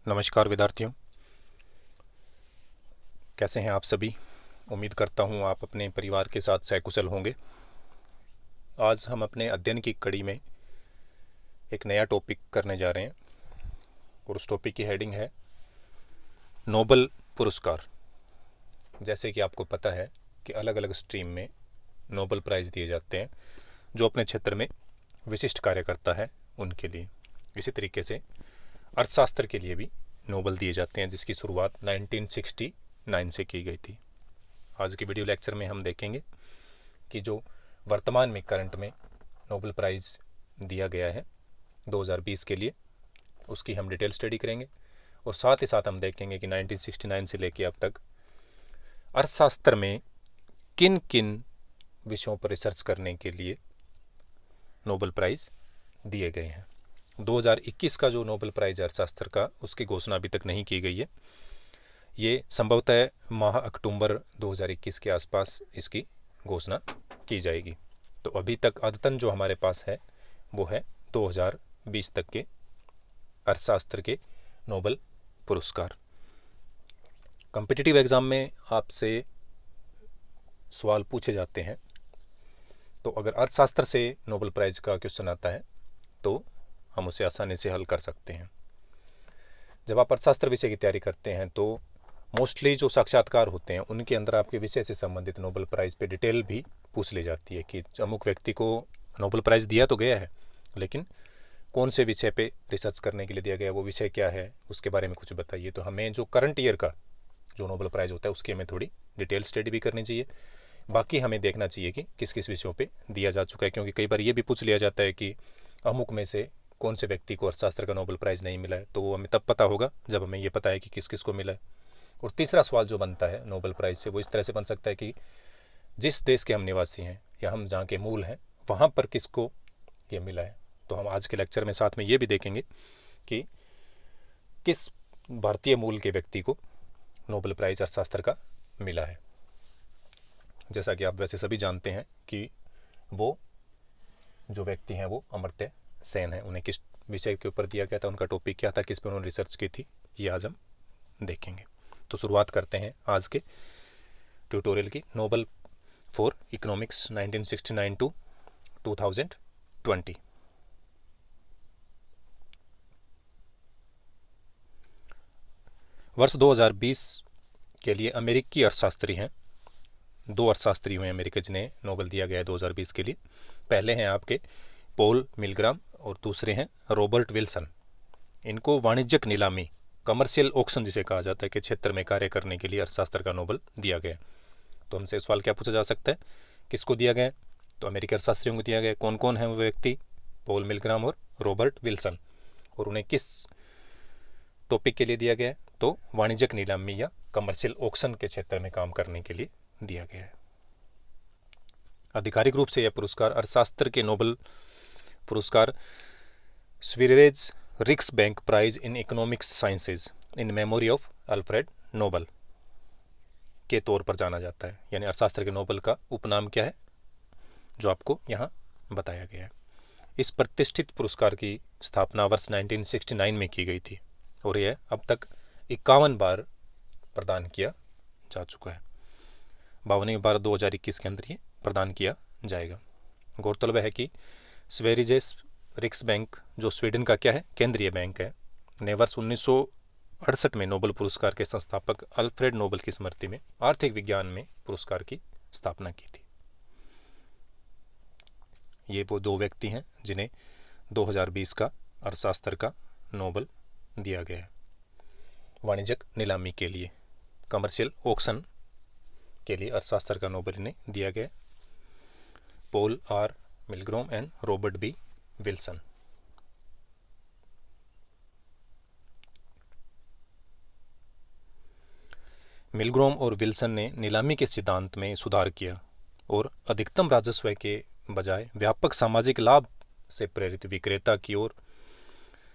नमस्कार विद्यार्थियों, कैसे हैं आप सभी। उम्मीद करता हूं आप अपने परिवार के साथ सकुशल होंगे। आज हम अपने अध्ययन की कड़ी में एक नया टॉपिक करने जा रहे हैं और उस टॉपिक की हेडिंग है नोबल पुरस्कार। जैसे कि आपको पता है कि अलग अलग स्ट्रीम में नोबल प्राइज़ दिए जाते हैं जो अपने क्षेत्र में विशिष्ट कार्य करता है उनके लिए। इसी तरीके से अर्थशास्त्र के लिए भी नोबल दिए जाते हैं जिसकी शुरुआत 1969 से की गई थी। आज की वीडियो लेक्चर में हम देखेंगे कि जो वर्तमान में करंट में नोबल प्राइज़ दिया गया है 2020 के लिए, उसकी हम डिटेल स्टडी करेंगे और साथ ही साथ हम देखेंगे कि 1969 से लेकर अब तक अर्थशास्त्र में किन किन विषयों पर रिसर्च करने के लिए नोबेल प्राइज़ दिए गए हैं। 2021 का जो नोबेल प्राइज़ अर्थशास्त्र का, उसकी घोषणा अभी तक नहीं की गई है। ये संभवतः माह अक्टूबर 2021 के आसपास इसकी घोषणा की जाएगी। तो अभी तक अद्यतन जो हमारे पास है वो है 2020 तक के अर्थशास्त्र के नोबेल पुरस्कार। कॉम्पिटिटिव एग्ज़ाम में आपसे सवाल पूछे जाते हैं, तो अगर अर्थशास्त्र से नोबेल प्राइज़ का क्वेश्चन आता है तो हम उसे आसानी से हल कर सकते हैं। जब आप अर्थशास्त्र विषय की तैयारी करते हैं तो मोस्टली जो साक्षात्कार होते हैं उनके अंदर आपके विषय से संबंधित नोबेल प्राइज़ पे डिटेल भी पूछ ली जाती है कि अमुक व्यक्ति को नोबेल प्राइज़ दिया तो गया है, लेकिन कौन से विषय पे रिसर्च करने के लिए दिया गया, वो विषय क्या है, उसके बारे में कुछ बताइए। तो हमें जो करंट ईयर का जो नोबेल प्राइज़ होता है उसकी हमें थोड़ी डिटेल स्टडी भी करनी चाहिए। बाकी हमें देखना चाहिए कि किस किस विषयों पे दिया जा चुका है, क्योंकि कई बार ये भी पूछ लिया जाता है कि अमुक में से कौन से व्यक्ति को अर्थशास्त्र का नोबेल प्राइज़ नहीं मिला है। तो वो हमें तब पता होगा जब हमें ये पता है कि किस किस को मिला है। और तीसरा सवाल जो बनता है नोबेल प्राइज़ से, वो इस तरह से बन सकता है कि जिस देश के हम निवासी हैं या हम जहाँ के मूल हैं वहाँ पर किसको ये मिला है। तो हम आज के लेक्चर में साथ में ये भी देखेंगे कि किस भारतीय मूल के व्यक्ति को नोबेल प्राइज़ अर्थशास्त्र का मिला है। जैसा कि आप वैसे सभी जानते हैं कि वो जो व्यक्ति हैं वो अमर्त्य सेन है। उन्हें किस विषय के ऊपर दिया गया था, उनका टॉपिक क्या था, किस पर उन्होंने रिसर्च की थी, ये आज हम देखेंगे। तो शुरुआत करते हैं आज के ट्यूटोरियल की। Nobel for economics 1969 to 2020। वर्ष 2020 के लिए अमेरिकी अर्थशास्त्री हैं, 2 अर्थशास्त्री हुए अमेरिका जिन्हें नोबेल दिया गया है 2020 के लिए। पहले हैं आपके पॉल मिलग्राम और दूसरे हैं रॉबर्ट विल्सन। इनको वाणिज्यिक नीलामी, कमर्शियल ऑक्शन जिसे कहा जाता है, के क्षेत्र में कार्य करने के लिए अर्थशास्त्र का नोबेल दिया गया। तो हमसे सवाल क्या पूछा जा सकता है, किसको दिया गया? तो अमेरिकी अर्थशास्त्रियों को दिया गया। कौन कौन है वो व्यक्ति? पॉल मिलग्राम और रॉबर्ट विल्सन। और उन्हें किस टॉपिक के लिए दिया गया? तो वाणिज्यिक नीलामी या कमर्शियल ऑक्शन के क्षेत्र में काम करने के लिए दिया गया है। आधिकारिक रूप से यह पुरस्कार अर्थशास्त्र के नोबेल पुरस्कार Sveriges Riksbank prize in economic sciences in memory of Alfred Nobel के तौर पर जाना जाता है। यानी अर्थशास्त्र के नोबेल का उपनाम क्या है जो आपको यहाँ बताया गया है। इस प्रतिष्ठित पुरस्कार की स्थापना वर्ष 1969 में की गई थी और यह अब तक 51 बार प्रदान किया जा चुका है। 52वीं बार 2021 के अंदर ये प्रदान किया जाएगा। गौरतलब है कि स्वेरिजेस रिक्सबैंक जो स्वीडन का क्या है, केंद्रीय बैंक है, ने वर्ष 1968 में नोबेल पुरस्कार के संस्थापक अल्फ्रेड नोबेल की स्मृति में आर्थिक विज्ञान में पुरस्कार की स्थापना की थी। ये वो 2 व्यक्ति हैं जिन्हें 2020 का अर्थशास्त्र का नोबेल दिया गया है। वाणिज्यिक नीलामी के लिए, कमर्शियल ऑक्शन के लिए अर्थशास्त्र का नोबेल इन्हें दिया गया। Paul R Milgrom and Robert B Wilson. Milgrom और विल्सन ने नीलामी के सिद्धांत में सुधार किया और अधिकतम राजस्व के बजाय व्यापक सामाजिक लाभ से प्रेरित विक्रेता की ओर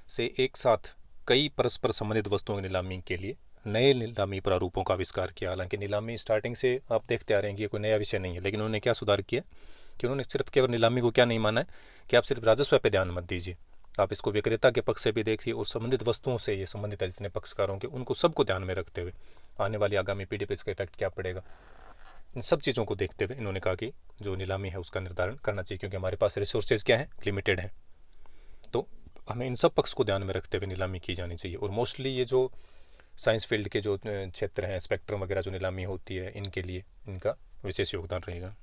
से एक साथ कई परस्पर संबंधित वस्तुओं की नीलामी के लिए नए नीलामी प्रारूपों का आविष्कार किया। हालांकि नीलामी स्टार्टिंग से आप देखते आ रहे हैं कि ये कोई नया विषय नहीं है, लेकिन उन्होंने क्या सुधार किया कि उन्होंने सिर्फ केवल नीलामी को क्या नहीं माना है कि आप सिर्फ राजस्व पे ध्यान मत दीजिए, आप इसको विक्रेता के पक्ष से भी देखिए और संबंधित वस्तुओं से ये संबंधित है जितने पक्षकार होंगे उनको सबको ध्यान में रखते हुए आने वाली आगामी पीढ़ी पर इसका इफेक्ट क्या पड़ेगा, इन सब चीज़ों को देखते हुए इन्होंने कहा कि जो नीलामी है उसका निर्धारण करना चाहिए, क्योंकि हमारे पास रिसोर्सेज क्या है, लिमिटेड है। तो हमें इन सब पक्ष को ध्यान में रखते हुए नीलामी की जानी चाहिए। और मोस्टली ये जो साइंस फील्ड के जो क्षेत्र हैं, स्पेक्ट्रम वगैरह जो नीलामी होती है, इनके लिए इनका विशेष योगदान रहेगा।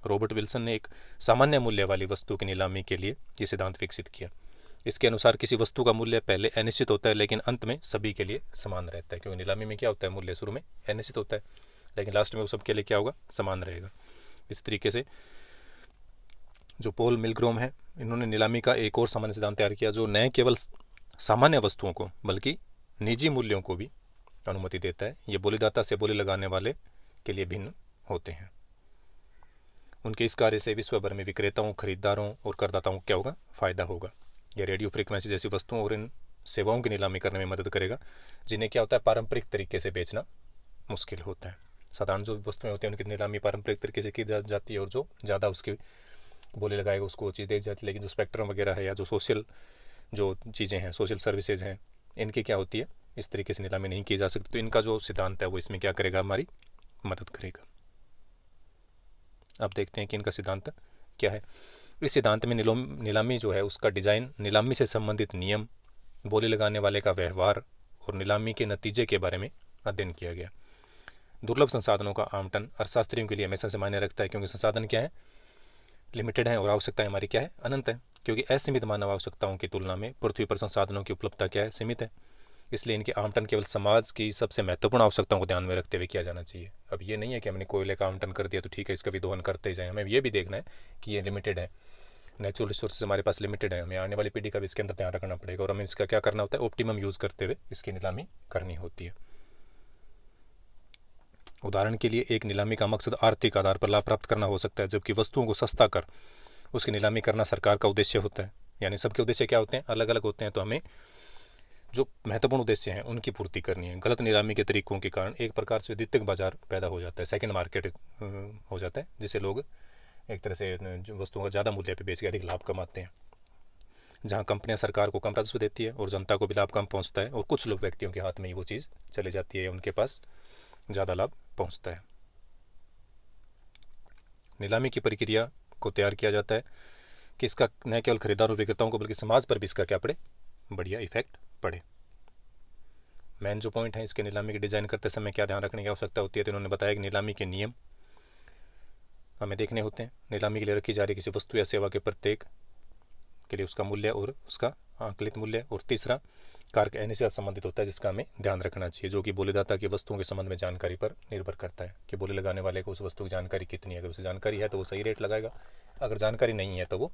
रॉबर्ट विल्सन ने एक सामान्य मूल्य वाली वस्तु की नीलामी के लिए ये सिद्धांत विकसित किया। इसके अनुसार किसी वस्तु का मूल्य पहले अनिश्चित होता है लेकिन अंत में सभी के लिए समान रहता है, क्योंकि नीलामी में क्या होता है, मूल्य शुरू में अनिश्चित होता है लेकिन लास्ट में वो सबके लिए क्या होगा, समान रहेगा। इस तरीके से जो पॉल मिलग्रोम है, इन्होंने नीलामी का एक और सामान्य सिद्धांत तैयार किया जो न केवल सामान्य वस्तुओं को बल्कि निजी मूल्यों को भी अनुमति देता है। ये बोलीदाता से बोली लगाने वाले के लिए भिन्न होते हैं। उनके इस कार्य से विश्व भर में विक्रेताओं, खरीदारों और करदाताओं को क्या होगा, फायदा होगा। यह रेडियो फ्रीक्वेंसी जैसी वस्तुओं और इन सेवाओं की नीलामी करने में मदद करेगा जिन्हें क्या होता है, पारंपरिक तरीके से बेचना मुश्किल होता है। साधारण जो वस्तुएं होती हैं उनकी नीलामी पारंपरिक तरीके से की जाती है और जो ज़्यादा उसकी बोली लगाएगा उसको वो चीज़ दी जाती है। लेकिन जो स्पेक्ट्रम वगैरह है या जो सोशल जो चीज़ें हैं, सोशल सर्विसेज हैं, इनकी क्या होती है, इस तरीके से नीलामी नहीं की जा सकती। तो इनका जो सिद्धांत है वो इसमें क्या करेगा, हमारी मदद करेगा। अब देखते हैं कि इनका सिद्धांत क्या है। इस सिद्धांत में नीलामी जो है उसका डिज़ाइन, नीलामी से संबंधित नियम, बोली लगाने वाले का व्यवहार और नीलामी के नतीजे के बारे में अध्ययन किया गया। दुर्लभ संसाधनों का आवंटन अर्थशास्त्रियों के लिए हमेशा से मायने रखता है, क्योंकि संसाधन क्या है, लिमिटेड है और आवश्यकताएं हमारी क्या है, अनंत है। क्योंकि असीमित मानव आवश्यकताओं की तुलना में पृथ्वी पर संसाधनों की उपलब्धता क्या है, सीमित है। इसलिए इनके आवंटन केवल समाज की सबसे महत्वपूर्ण आवश्यकताओं को ध्यान में रखते हुए किया जाना चाहिए। अब ये नहीं है कि हमने कोयले का आवंटन कर दिया तो ठीक है, इसका भी दोहन करते जाएं। हमें ये भी देखना है कि ये लिमिटेड है, नेचुरल रिसोर्सेज हमारे पास लिमिटेड है, हमें आने वाली पीढ़ी का भी इसके अंदर ध्यान रखना पड़ेगा और हमें इसका क्या करना होता है, ऑप्टिमम यूज़ करते हुए इसकी नीलामी करनी होती है। उदाहरण के लिए एक नीलामी का मकसद आर्थिक आधार पर लाभ प्राप्त करना हो सकता है, जबकि वस्तुओं को सस्ता कर उसकी नीलामी करना सरकार का उद्देश्य होता है। यानी सबके उद्देश्य क्या होते हैं, अलग अलग होते हैं। तो हमें जो महत्वपूर्ण उद्देश्य हैं उनकी पूर्ति करनी है। गलत नीलामी के तरीकों के कारण एक प्रकार से द्वितीयक बाजार पैदा हो जाता है, सेकंड मार्केट हो जाता है, जिससे लोग एक तरह से वस्तुओं का ज़्यादा मूल्य पे बेच के अधिक लाभ कमाते हैं। जहाँ कंपनियां सरकार को कम राजस्व देती है और जनता को भी लाभ कम पहुँचता है और कुछ लोग व्यक्तियों के हाथ में ही वो चीज़ चली जाती है, उनके पास ज़्यादा लाभ पहुँचता है। नीलामी की प्रक्रिया को तैयार किया जाता है कि इसका न केवल खरीदार और विक्रेताओं को बल्कि समाज पर भी इसका क्या पड़े, बढ़िया इफेक्ट पड़े। मेन जो पॉइंट है इसके नीलामी के डिज़ाइन करते समय क्या ध्यान रखने की आवश्यकता होती है, तो इन्होंने बताया कि नीलामी के नियम हमें देखने होते हैं। नीलामी के लिए रखी जा रही किसी वस्तु या सेवा के प्रत्येक के लिए उसका मूल्य और उसका आंकलित मूल्य, और तीसरा कारक एन से संबंधित होता है जिसका हमें ध्यान रखना चाहिए, जो कि बोलीदाता की वस्तुओं के संबंध में जानकारी पर निर्भर करता है कि बोली लगाने वाले को उस वस्तु की जानकारी कितनी है। अगर उसे जानकारी है तो वो सही रेट लगाएगा, अगर जानकारी नहीं है तो वो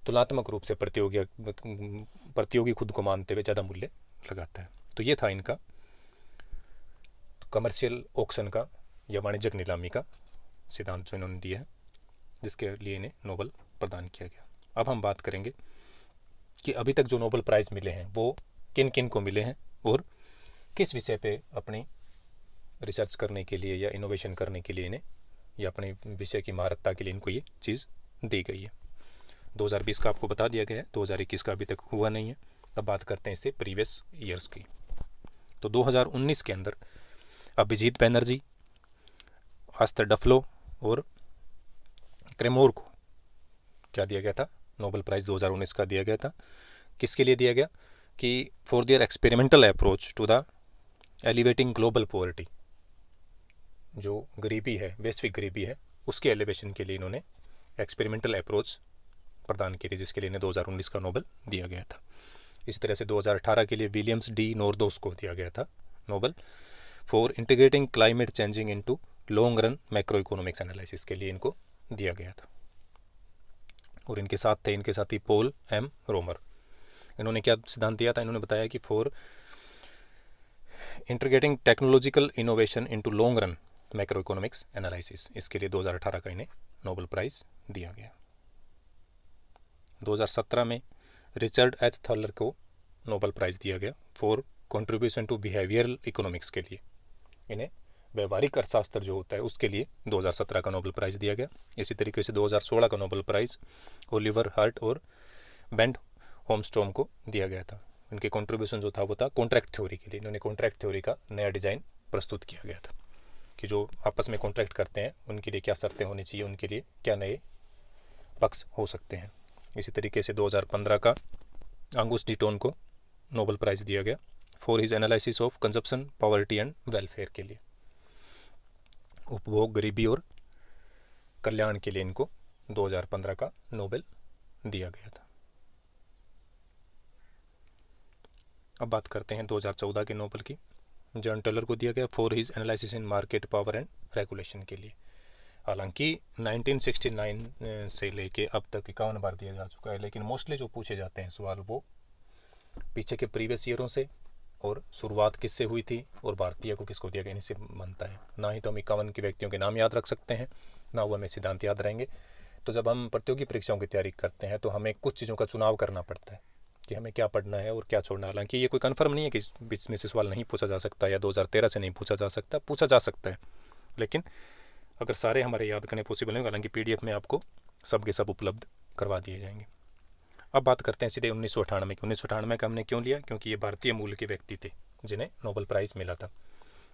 तुलनात्मक रूप से प्रतियोगी खुद को मानते हुए ज़्यादा मूल्य लगाता है। तो ये था इनका कमर्शियल ऑक्शन का या वाणिज्यिक नीलामी का सिद्धांत जो इन्होंने दिया है, जिसके लिए इन्हें नोबेल प्रदान किया गया। अब हम बात करेंगे कि अभी तक जो नोबेल प्राइज़ मिले हैं वो किन किन को मिले हैं और किस विषय पे अपनी रिसर्च करने के लिए या इनोवेशन करने के लिए इन्हें या अपने विषय की महारत्ता के लिए इनको ये चीज़ दी गई है। 2020 का आपको बता दिया गया है, 2021 का अभी तक हुआ नहीं है। अब बात करते हैं इससे प्रीवियस ईयर्स की। तो 2019 के अंदर अभिजीत बैनर्जी, आस्तर डफलो और क्रेमोर को क्या दिया गया था, नोबेल प्राइज़ 2019 का दिया गया था। किसके लिए दिया गया कि for their experimental approach to the elevating global poverty, जो गरीबी है, वैश्विक गरीबी है, उसके एलिवेशन के लिए इन्होंने एक्सपेरिमेंटल अप्रोच प्रदान की थी, जिसके लिए इन्हें 2019 का नोबेल दिया गया था। इसी तरह से 2018 के लिए विलियम्स डी नॉर्दोस को दिया गया था Nobel for integrating climate changing into long run macro economics analysis के लिए इनको दिया गया था। और इनके साथ ही पॉल एम रोमर। इन्होंने क्या सिद्धांत दिया था, इन्होंने बताया कि for integrating technological innovation into long run macro economics analysis, इसके लिए 2018 का इन्हें नोबेल प्राइज़ दिया गया। 2017 में रिचर्ड एच थॉलर को नोबेल प्राइज़ दिया गया for contribution to behavioural economics के लिए। इन्हें व्यवहारिक अर्थशास्त्र जो होता है उसके लिए 2017 का नोबेल प्राइज़ दिया गया। इसी तरीके से 2016 का नोबेल प्राइज़ ओलिवर हर्ट और बेंट होमस्ट्रॉम को दिया गया था। इनके कंट्रीब्यूशन जो था वो था कॉन्ट्रैक्ट थ्योरी के लिए। इन्होंने कॉन्ट्रैक्ट थ्योरी का नया डिज़ाइन प्रस्तुत किया गया था कि जो आपस में कॉन्ट्रैक्ट करते हैं उनके लिए क्या शर्तें होनी चाहिए, उनके लिए क्या नए पक्ष हो सकते हैं। इसी तरीके से 2015 का अंगुस डिटोन को नोबेल प्राइज़ दिया गया for his analysis of consumption, poverty and welfare के लिए। उपभोग, गरीबी और कल्याण के लिए इनको 2015 का नोबेल दिया गया था। अब बात करते हैं 2014 के नोबेल की। जॉन टेलर को दिया गया for his analysis in market power and regulation के लिए। हालांकि 1969 से लेके अब तक 51 बार दिया जा चुका है, लेकिन मोस्टली जो पूछे जाते हैं सवाल वो पीछे के प्रीवियस ईयरों से और शुरुआत किससे हुई थी और भारतीय को किसको दिया गया, इनसे बनता है। ना ही तो हम 51 के व्यक्तियों के नाम याद रख सकते हैं, ना वो हमें सिद्धांत याद रहेंगे। तो जब हम प्रतियोगी परीक्षाओं की तैयारी करते हैं तो हमें कुछ चीज़ों का चुनाव करना पड़ता है कि हमें क्या पढ़ना है और क्या छोड़ना। हालांकि ये कोई कन्फर्म नहीं है कि बीच में से सवाल नहीं पूछा जा सकता या 2013 से नहीं पूछा जा सकता, पूछा जा सकता है, लेकिन अगर सारे हमारे याद करने पॉसिबल नहीं, हालांकि PDF में आपको सब के सब उपलब्ध करवा दिए जाएंगे। अब बात करते हैं सीधे 1998 की। 1998 का हमने क्यों लिया? क्योंकि ये भारतीय मूल के व्यक्ति थे जिन्हें नोबेल प्राइज़ मिला था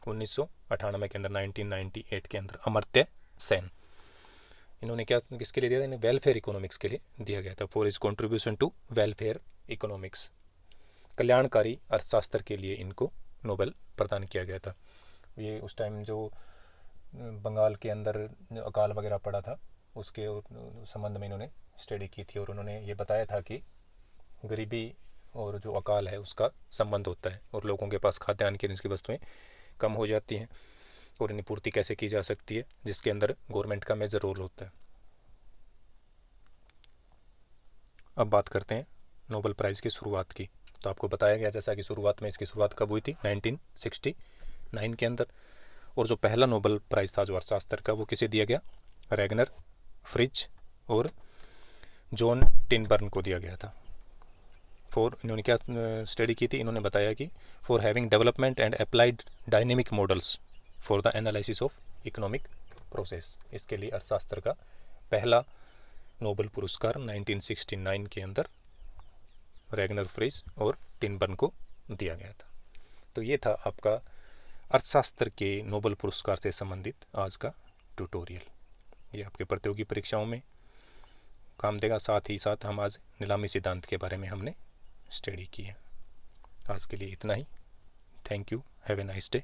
1998 के अंदर। 1998 के अंदर अमर्त्य सेन, इन्होंने क्या किसके लिए दिया था? इन्हें वेलफेयर इकोनॉमिक्स के लिए दिया गया था for is contribution to welfare economics. कल्याणकारी अर्थशास्त्र के लिए इनको नोबेल प्रदान किया गया था। ये उस टाइम जो बंगाल के अंदर अकाल वगैरह पड़ा था उसके संबंध में इन्होंने स्टडी की थी और उन्होंने ये बताया था कि गरीबी और जो अकाल है उसका संबंध होता है और लोगों के पास खाद्यान्न की की वस्तुएं कम हो जाती हैं और इन्हें पूर्ति कैसे की जा सकती है, जिसके अंदर गवर्नमेंट का मेजर रोल होता है। अब बात करते हैं नोबेल प्राइज़ की शुरुआत की। तो आपको बताया गया जैसा कि शुरुआत में इसकी शुरुआत कब हुई थी? 1969 के अंदर। और जो पहला नोबेल प्राइज़ था जो अर्थशास्त्र का, वो किसे दिया गया? रैगनर, फ्रिज और जॉन टिनबर्न को दिया गया था। इन्होंने क्या स्टडी की थी? इन्होंने बताया कि for having development and applied dynamic models for the analysis of economic process. इसके लिए अर्थशास्त्र का पहला नोबेल पुरस्कार 1969 के अंदर रैगनर, फ्रिज और टिनबर्न को दिया गया था। तो ये था आपका अर्थशास्त्र के नोबेल पुरस्कार से संबंधित आज का ट्यूटोरियल। ये आपके प्रतियोगी परीक्षाओं में काम देगा। साथ ही साथ हम आज नीलामी सिद्धांत के बारे में हमने स्टडी की है। आज के लिए इतना ही। Thank you. Have a nice day.